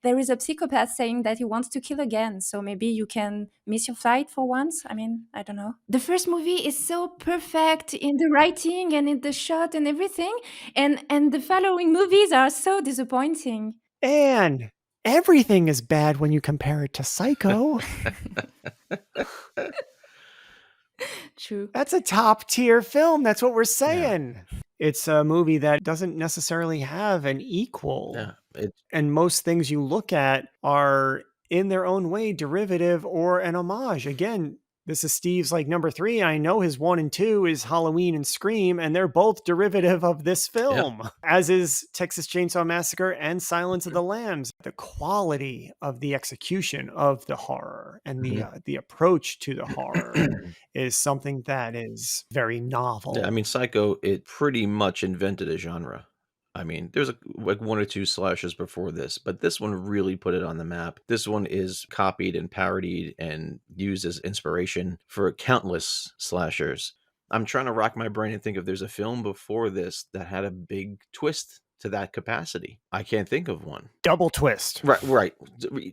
there is a psychopath saying that he wants to kill again. So maybe you can miss your flight for once. I mean, I don't know. The first movie is so perfect in the writing and in the shot and everything. And the following movies are so disappointing. And everything is bad when you compare it to Psycho. True. That's a top tier film. That's what we're saying. Yeah. It's a movie that doesn't necessarily have an equal. Yeah, and most things you look at are in their own way derivative or an homage. Again, this is Steve's like number 3. I know his 1 and 2 is Halloween and Scream, and they're both derivative of this film, as is Texas Chainsaw Massacre and Silence of the Lambs. The quality of the execution of the horror and the approach to the horror is something that is very novel. Yeah, I mean, Psycho, it pretty much invented a genre. I mean, there's like 1 or 2 slashers before this, but this one really put it on the map. This one is copied and parodied and used as inspiration for countless slashers. I'm trying to rack my brain and think if there's a film before this that had a big twist to that capacity. I can't think of one. Double twist. Right.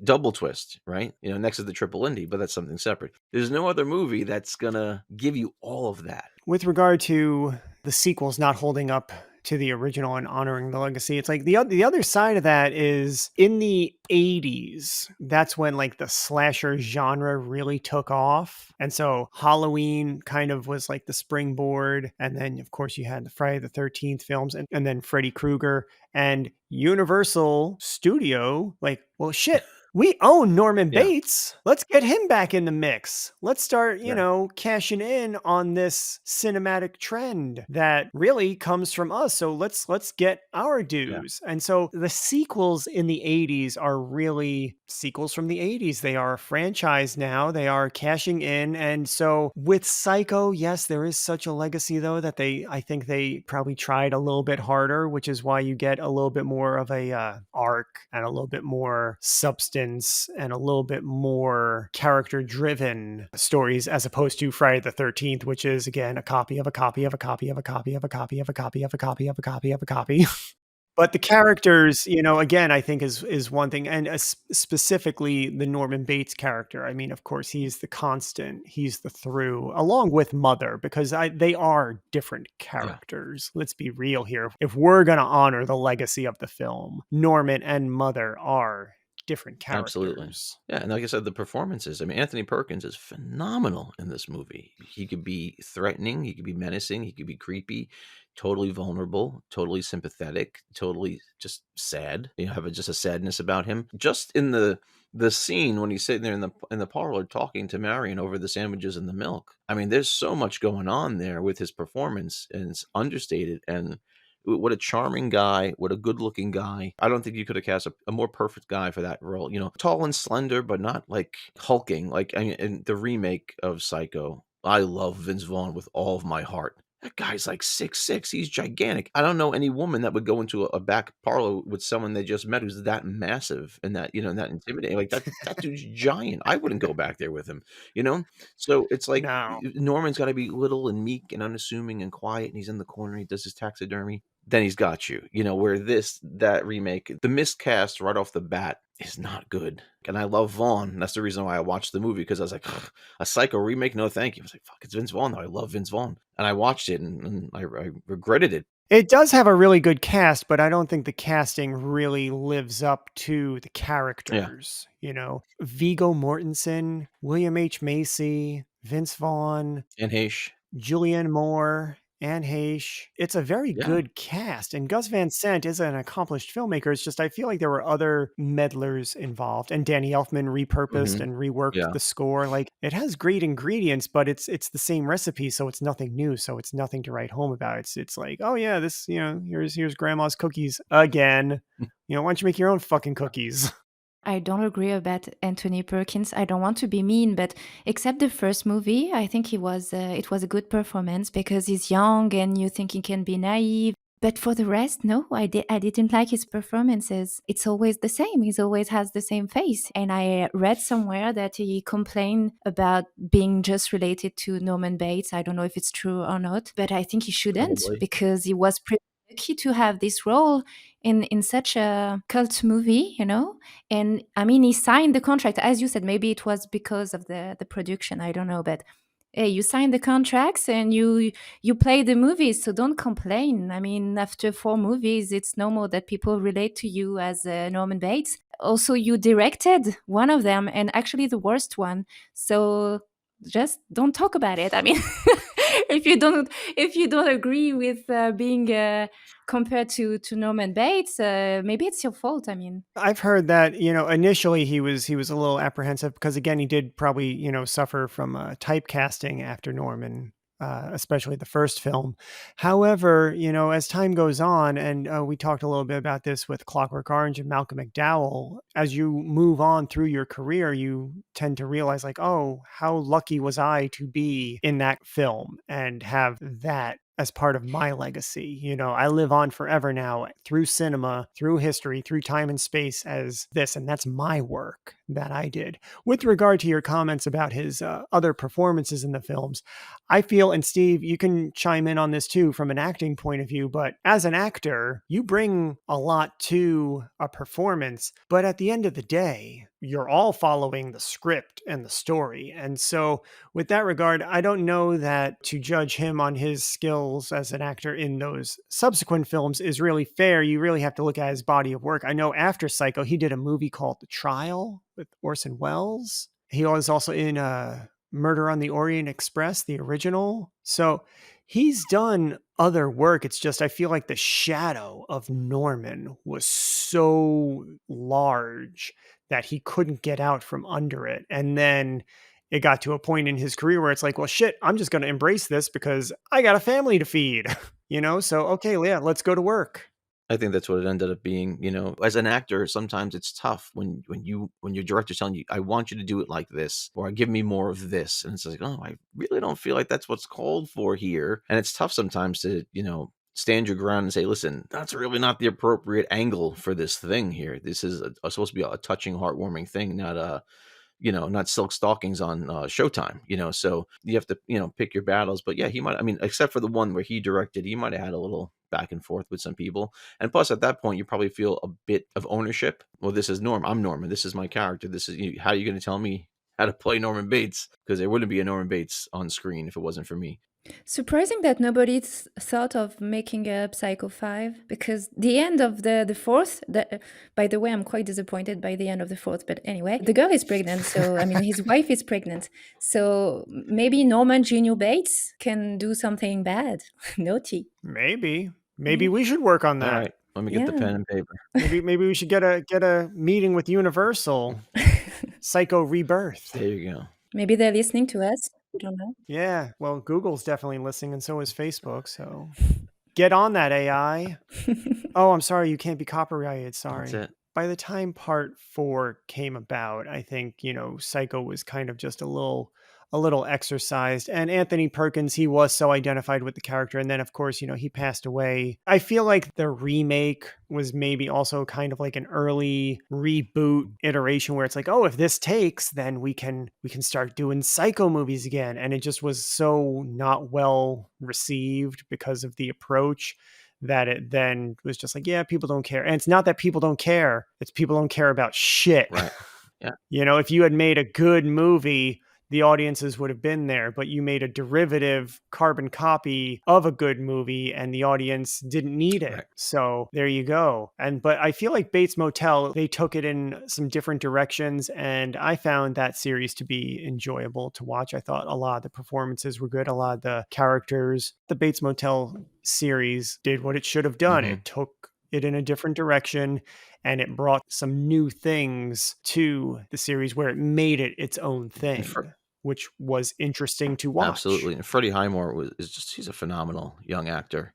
Double twist, right? You know, next is the triple indie, but that's something separate. There's no other movie that's gonna give you all of that. With regard to the sequels not holding up to the original and honoring the legacy, it's like the other side of that is in the 80s, that's when like the slasher genre really took off. And so Halloween kind of was like the springboard. And then of course you had the Friday the 13th films and then Freddy Krueger, and Universal Studio, like, well, shit, we own Norman Bates. Let's get him back in the mix. Let's start, you know, cashing in on this cinematic trend that really comes from us. So let's get our dues. And so the sequels in the 80s are really sequels from the 80s. They are a franchise now. They are cashing in. And so with Psycho, yes, there is such a legacy though that I think they probably tried a little bit harder, which is why you get a little bit more of a arc and a little bit more substance and a little bit more character-driven stories as opposed to Friday the 13th, which is again a copy of a copy of a copy of a copy of a copy of a copy of a copy of a copy of a copy. But the characters, you know, again, I think is one thing, and specifically the Norman Bates character. I mean, of course, he's the constant, he's the through, along with Mother, because they are different characters. Let's be real here. If we're going to honor the legacy of the film, Norman and Mother are different Absolutely. characters. Yeah, and like I said, the performances. I mean, Anthony Perkins is phenomenal in this movie. He could be threatening, he could be menacing, he could be creepy, totally vulnerable, totally sympathetic, totally just sad. You know, have just a sadness about him. Just in the scene when he's sitting there in the parlor talking to Marion over the sandwiches and the milk. I mean, there's so much going on there with his performance, and it's understated. And what a charming guy, what a good looking guy. I don't think you could have cast a more perfect guy for that role. You know, tall and slender, but not like hulking. Like, I mean, in the remake of Psycho, I love Vince Vaughn with all of my heart. That guy's like 6'6". He's gigantic. I don't know any woman that would go into a back parlor with someone they just met who's that massive and that, that intimidating. Like that dude's giant. I wouldn't go back there with him, you know? So it's like No. Norman's got to be little and meek and unassuming and quiet, and he's in the corner. He does his taxidermy. Then he's got you, where that remake, the miscast right off the bat is not good. And I love Vaughn. That's the reason why I watched the movie, because I was like, a Psycho remake? No, thank you. I was like, fuck, it's Vince Vaughn though. I love Vince Vaughn. And I watched it and I regretted it. It does have a really good cast, but I don't think the casting really lives up to the Yeah. characters. Viggo Mortensen, William H. Macy, Vince Vaughn, And Heche. Julianne Moore, Anne Heche. It's a very Yeah. good cast. And Gus Van Sant is an accomplished filmmaker. It's just I feel like there were other meddlers involved. And Danny Elfman repurposed and reworked Yeah. the score. Like, it has great ingredients, but it's the same recipe, so it's nothing new. So it's nothing to write home about. It's like, oh yeah, this, here's grandma's cookies again. Why don't you make your own fucking cookies? I don't agree about Anthony Perkins. I don't want to be mean, but except the first movie, I think it was a good performance because he's young and you think he can be naive. But for the rest, no, I didn't like his performances. It's always the same. He always has the same face. And I read somewhere that he complained about being just related to Norman Bates. I don't know if it's true or not, but I think he shouldn't, Probably. because he was pretty lucky to have this role in such a cult movie, And I mean, he signed the contract. As you said, maybe it was because of the production. I don't know, but hey, you sign the contracts and you play the movies, so don't complain. I mean, after 4 movies, it's normal that people relate to you as Norman Bates. Also, you directed one of them, and actually the worst one. So just don't talk about it. I mean, if you don't agree with being compared to Norman Bates, maybe it's your fault. I mean, I've heard that, initially he was a little apprehensive because, again, he did probably, suffer from typecasting after Norman, especially the first film. However, as time goes on, and we talked a little bit about this with Clockwork Orange and Malcolm McDowell, as you move on through your career, you tend to realize like, oh, how lucky was I to be in that film and have that as part of my legacy. I live on forever now through cinema, through history, through time and space as this, and that's my work that I did. With regard to your comments about his other performances in the films, I feel, and Steve, you can chime in on this too from an acting point of view, but as an actor, you bring a lot to a performance, but at the end of the day, you're all following the script and the story. And so with that regard, I don't know that to judge him on his skills as an actor in those subsequent films is really fair. You really have to look at his body of work. I know after Psycho, he did a movie called The Trial with Orson Welles. He was also in Murder on the Orient Express, the original. So he's done other work. It's just, I feel like the shadow of Norman was so large that he couldn't get out from under it. And then it got to a point in his career where it's like, well, shit, I'm just going to embrace this because I got a family to feed, So, okay, yeah, let's go to work. I think that's what it ended up being. As an actor, sometimes it's tough when your director's telling you, I want you to do it like this, or give me more of this. And it's like, oh, I really don't feel like that's what's called for here. And it's tough sometimes to, stand your ground and say, listen, that's really not the appropriate angle for this thing here. This is supposed to be a touching, heartwarming thing, not not silk stockings on Showtime, so you have to, pick your battles. But yeah, except for the one where he directed, he might have had a little back and forth with some people. And plus at that point, you probably feel a bit of ownership. Well, this is I'm Norman. This is my character. This is how are you going to tell me how to play Norman Bates? Because there wouldn't be a Norman Bates on screen if it wasn't for me. Surprising that nobody thought of making a Psycho 5, because the end of the fourth, by the way, I'm quite disappointed by the end of the fourth, but anyway, the girl is pregnant, so I mean, his wife is pregnant. So maybe Norman Junior Bates can do something bad. Naughty. Maybe we should work on All that. right, let me get the Yeah. pen and paper. Maybe we should get a meeting with Universal. Psycho Rebirth. There you go. Maybe they're listening to us. We don't know. Yeah, well, Google's definitely listening, and so is Facebook. So get on that, AI. Oh, I'm sorry, you can't be copyrighted. Sorry. That's it. By the time part 4 came about, I think, Psycho was kind of just a little exercised. And Anthony Perkins, he was so identified with the character. And then, of course, he passed away. I feel like the remake was maybe also kind of like an early reboot iteration where it's like, oh, if this takes, then we can start doing Psycho movies again. And it just was so not well received because of the approach, that it then was just like, yeah, people don't care. And it's not that people don't care, it's people don't care about shit. Right. Yeah. If you had made a good movie, the audiences would have been there, but you made a derivative carbon copy of a good movie and the audience didn't need it. Right. So there you go. But I feel like Bates Motel, they took it in some different directions, and I found that series to be enjoyable to watch. I thought a lot of the performances were good, a lot of the characters. The Bates Motel series did what it should have done. Mhm. It took it in a different direction, and it brought some new things to the series where it made it its own thing, which was interesting to watch. Absolutely. And Freddie Highmore he's a phenomenal young actor.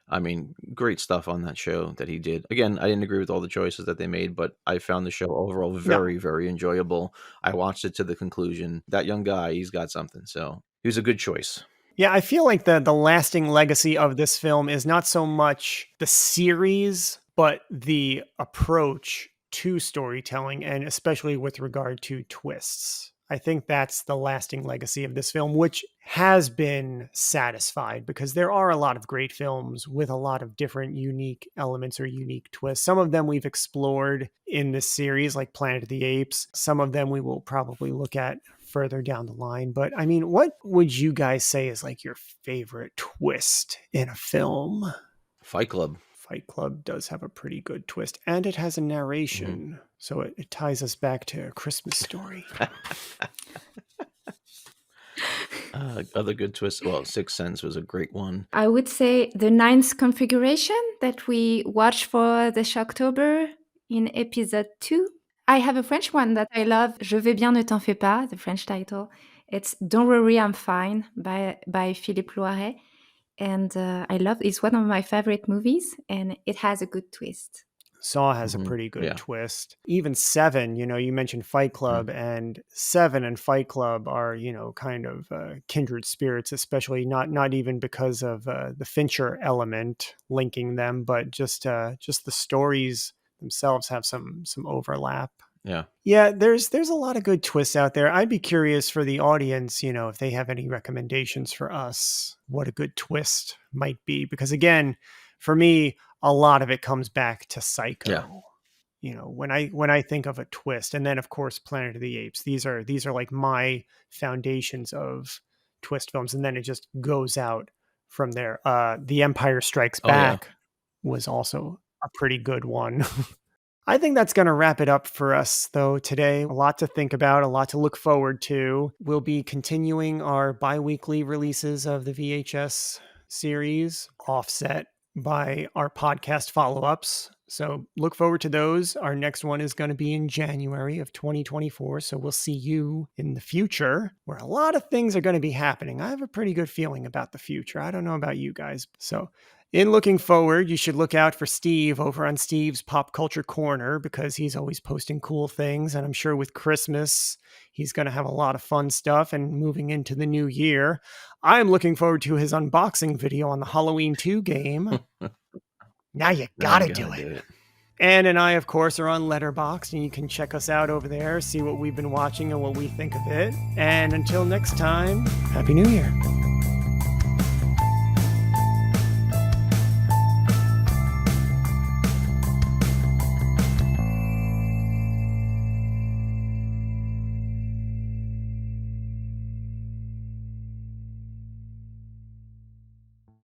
I mean, great stuff on that show that he did. Again, I didn't agree with all the choices that they made, but I found the show overall very, very enjoyable. I watched it to the conclusion. That young guy, he's got something. So he was a good choice. Yeah, I feel like the lasting legacy of this film is not so much the series, but the approach to storytelling, and especially with regard to twists. I think that's the lasting legacy of this film, which has been satisfied, because there are a lot of great films with a lot of different unique elements or unique twists. Some of them we've explored in this series, like Planet of the Apes. Some of them we will probably look at further down the line. But I mean, what would you guys say is like your favorite twist in a film? Fight Club. Fight Club does have a pretty good twist, and it has a narration. So it ties us back to A Christmas Story. Other good twists. Well, Sixth Sense was a great one. I would say the ninth configuration that we watched for the Shocktober in episode 2. I have a French one that I love. Je vais bien, ne t'en fais pas, the French title. It's Don't Worry, I'm Fine by Philippe Loiret. And I love it's one of my favorite movies, and it has a good twist. Saw has a pretty good twist. Even Seven, you mentioned Fight Club, and Seven and Fight Club are, kind of kindred spirits, especially not even because of the Fincher element linking them, but just the stories themselves have some overlap. Yeah, there's a lot of good twists out there. I'd be curious for the audience, if they have any recommendations for us, what a good twist might be. Because again, for me, a lot of it comes back to Psycho. Yeah. When I think of a twist, and then of course Planet of the Apes. These are like my foundations of twist films, and then it just goes out from there. The Empire Strikes Back was also a pretty good one. I think that's going to wrap it up for us, though, today. A lot to think about, a lot to look forward to. We'll be continuing our bi-weekly releases of the VHS series, offset by our podcast follow-ups. So look forward to those. Our next one is going to be in January of 2024. So we'll see you in the future, where a lot of things are going to be happening. I have a pretty good feeling about the future. I don't know about you guys. So in looking forward, you should look out for Steve over on Steve's Pop Culture Corner, because he's always posting cool things. And I'm sure with Christmas, he's going to have a lot of fun stuff. And moving into the new year, I'm looking forward to his unboxing video on the Halloween 2 game. Now you gotta do it. Anne and I, of course, are on Letterboxd, and you can check us out over there, see what we've been watching and what we think of it. And until next time, Happy New Year.